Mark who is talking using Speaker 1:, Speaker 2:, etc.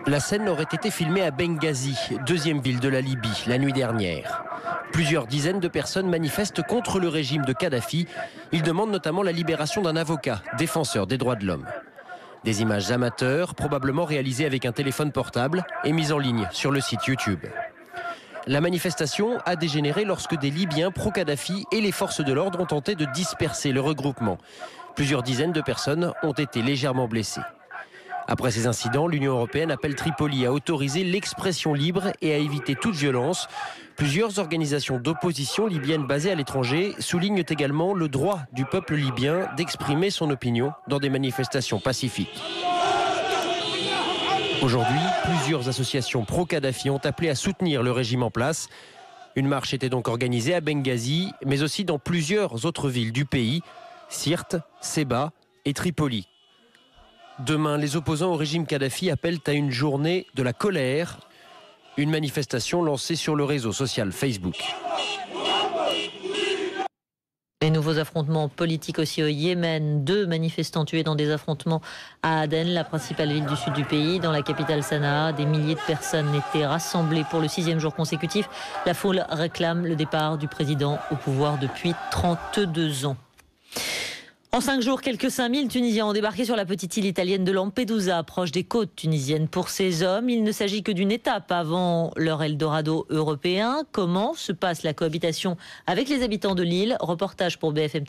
Speaker 1: La scène aurait été filmée à Benghazi, deuxième ville de la Libye, la nuit dernière. Plusieurs dizaines de personnes manifestent contre le régime de Kadhafi. Ils demandent notamment la libération d'un avocat, défenseur des droits de l'homme. Des images amateurs, probablement réalisées avec un téléphone portable et mises en ligne sur le site YouTube. La manifestation a dégénéré lorsque des Libyens pro-Kadhafi et les forces de l'ordre ont tenté de disperser le regroupement. Plusieurs dizaines de personnes ont été légèrement blessées. Après ces incidents, l'Union européenne appelle Tripoli à autoriser l'expression libre et à éviter toute violence. Plusieurs organisations d'opposition libyennes basées à l'étranger soulignent également le droit du peuple libyen d'exprimer son opinion dans des manifestations pacifiques. Aujourd'hui, plusieurs associations pro-Kadhafi ont appelé à soutenir le régime en place. Une marche était donc organisée à Benghazi, mais aussi dans plusieurs autres villes du pays, Sirte, Sebha et Tripoli. Demain, les opposants au régime Kadhafi appellent à une journée de la colère, une manifestation lancée sur le réseau social Facebook.
Speaker 2: Les nouveaux affrontements politiques aussi au Yémen. 2 manifestants tués dans des affrontements à Aden, la principale ville du sud du pays. Dans la capitale Sanaa, des milliers de personnes étaient rassemblées pour le 6e jour consécutif. La foule réclame le départ du président au pouvoir depuis 32 ans. En 5 jours, quelques 5000 Tunisiens ont débarqué sur la petite île italienne de Lampedusa, proche des côtes tunisiennes. Pour ces hommes, il ne s'agit que d'une étape avant leur Eldorado européen. Comment se passe la cohabitation avec les habitants de l'île ? Reportage pour BFM